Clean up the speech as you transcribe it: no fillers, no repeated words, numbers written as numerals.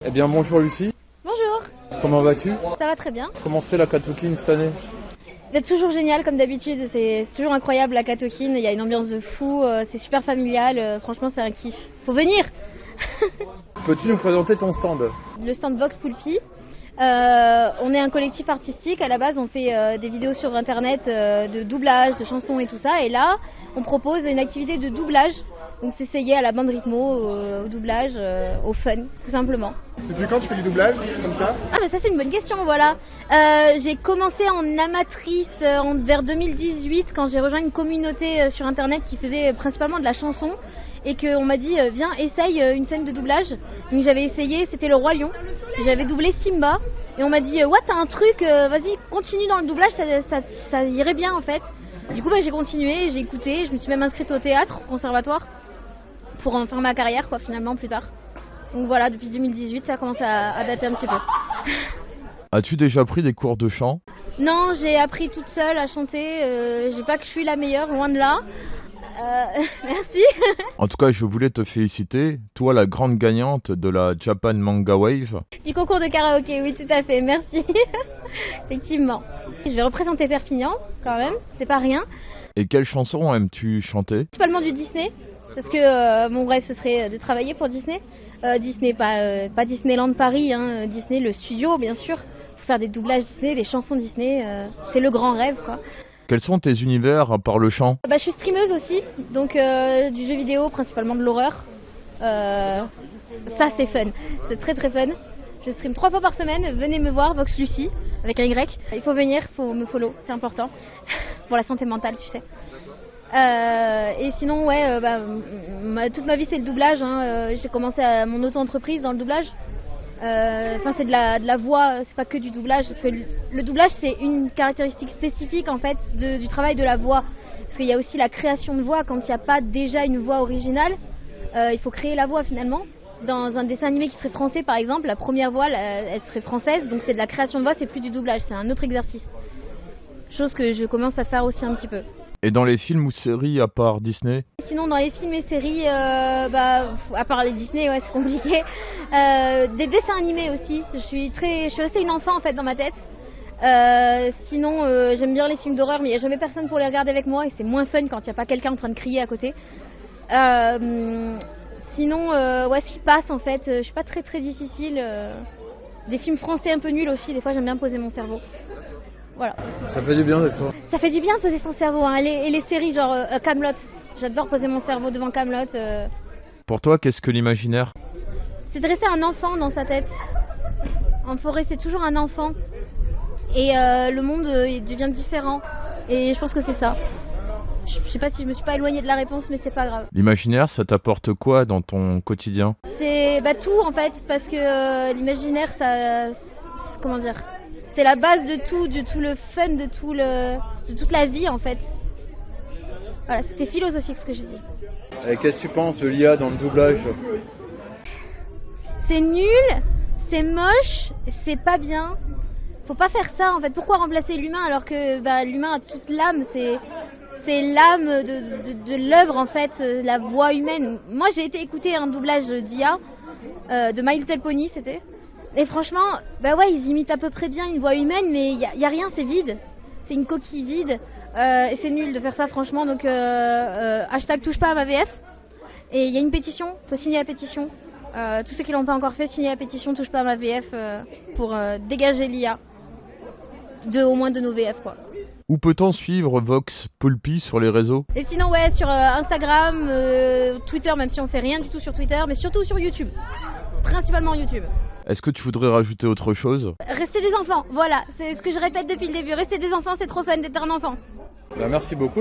Eh bien bonjour Lucie, Bonjour, comment vas-tu? ça va très bien. Comment c'est la Catoquine cette année? C'est toujours génial comme d'habitude, c'est toujours incroyable la Catoquine, il y a une ambiance de fou, c'est super familial, franchement c'est un kiff. Faut venir. Peux-tu nous présenter ton stand? Le stand Vox Poulpi, on est un collectif artistique, à la base on fait des vidéos sur internet de doublage, de chansons et tout ça, et là on propose une activité de doublage, donc s'essayer à la bande rythmo, au doublage, au fun tout simplement. Depuis quand tu fais du doublage comme ça? Ah mais ça c'est une bonne question, voilà. J'ai commencé en amatrice vers 2018 quand j'ai rejoint une communauté sur internet qui faisait principalement de la chanson et qu'on m'a dit viens essaye une scène de doublage. Donc j'avais essayé, c'était le Roi Lion, j'avais doublé Simba et on m'a dit ouais t'as un truc, vas-y continue dans le doublage, ça irait bien en fait. Du coup j'ai continué, j'ai écouté, je me suis même inscrite au théâtre, au conservatoire pour en faire ma carrière quoi finalement plus tard. Donc voilà, depuis 2018 ça commence à dater un petit peu. As-tu déjà pris des cours de chant? Non, j'ai appris toute seule à chanter, j'ai pas que je suis la meilleure, loin de là. Merci. En tout cas, je voulais te féliciter, toi la grande gagnante de la Japan Manga Wave. Du concours de karaoké, oui tout à fait, merci. Effectivement. Je vais représenter Perpignan quand même, c'est pas rien. Et quelle chanson aimes-tu chanter? Principalement du Disney, parce que mon rêve ce serait de travailler pour Disney. Disney, pas Disneyland Paris, hein, Disney le studio bien sûr. Faire des doublages Disney, des chansons Disney, c'est le grand rêve quoi. Quels sont tes univers à part le chant? Je suis streameuse aussi, donc du jeu vidéo, principalement de l'horreur. Ça c'est fun, c'est très très fun. Je stream 3 fois par semaine, venez me voir, Vox Lucie, avec un Y. Il faut venir, il faut me follow, c'est important, pour la santé mentale tu sais. Et sinon ouais, toute ma vie c'est le doublage, hein. J'ai commencé mon auto-entreprise dans le doublage. C'est de la voix, c'est pas que du doublage, parce que le doublage c'est une caractéristique spécifique en fait du travail de la voix, parce qu'il y a aussi la création de voix quand il n'y a pas déjà une voix originale, il faut créer la voix finalement. Dans un dessin animé qui serait français par exemple, la première voix elle serait française, donc c'est de la création de voix, c'est plus du doublage, c'est un autre exercice. Chose que je commence à faire aussi un petit peu. Et dans les films ou séries à part Disney? Sinon dans les films et séries, à part les Disney, ouais c'est compliqué. Des dessins animés aussi. Je suis restée une enfant en fait dans ma tête. Sinon j'aime bien les films d'horreur, mais il n'y a jamais personne pour les regarder avec moi et c'est moins fun quand il n'y a pas quelqu'un en train de crier à côté. Sinon ouais ce qui passe en fait, je suis pas très très difficile. Des films français un peu nuls aussi, des fois j'aime bien poser mon cerveau. Voilà. Ça fait du bien des fois. Ça fait du bien de poser son cerveau, hein. Et les séries genre Kaamelott, j'adore poser mon cerveau devant Kaamelott. Pour toi, qu'est-ce que l'imaginaire? C'est de rester un enfant dans sa tête. En forêt, c'est toujours un enfant. Et le monde il devient différent. Et je pense que c'est ça. Je sais pas si je me suis pas éloignée de la réponse, mais c'est pas grave. L'imaginaire, ça t'apporte quoi dans ton quotidien? C'est tout en fait, parce que l'imaginaire, ça, comment dire, c'est la base de tout le fun, de toute la vie en fait. Voilà, c'était philosophique ce que j'ai dit. Et qu'est-ce que tu penses de l'IA dans le doublage? C'est nul, c'est moche, c'est pas bien. Faut pas faire ça en fait. Pourquoi remplacer l'humain alors que l'humain a toute l'âme, c'est l'âme de l'œuvre en fait, la voix humaine. Moi j'ai été écouter un doublage d'IA, de My Little Pony c'était. Et franchement, ouais ils imitent à peu près bien une voix humaine, mais y a rien, c'est vide. C'est une coquille vide. Et c'est nul de faire ça franchement, donc hashtag touche pas à ma VF. Et il y a une pétition, faut signer la pétition. Tous ceux qui l'ont pas encore fait, signez la pétition touche pas à ma VF pour dégager l'IA au moins de nos VF quoi. Où peut-on suivre Vox Poulpi sur les réseaux? Et sinon ouais sur Instagram, Twitter, même si on fait rien du tout sur Twitter, mais surtout sur YouTube. Principalement YouTube. Est-ce que tu voudrais rajouter autre chose? Restez des enfants, voilà, c'est ce que je répète depuis le début. Restez des enfants, c'est trop fun d'être un enfant. Merci beaucoup.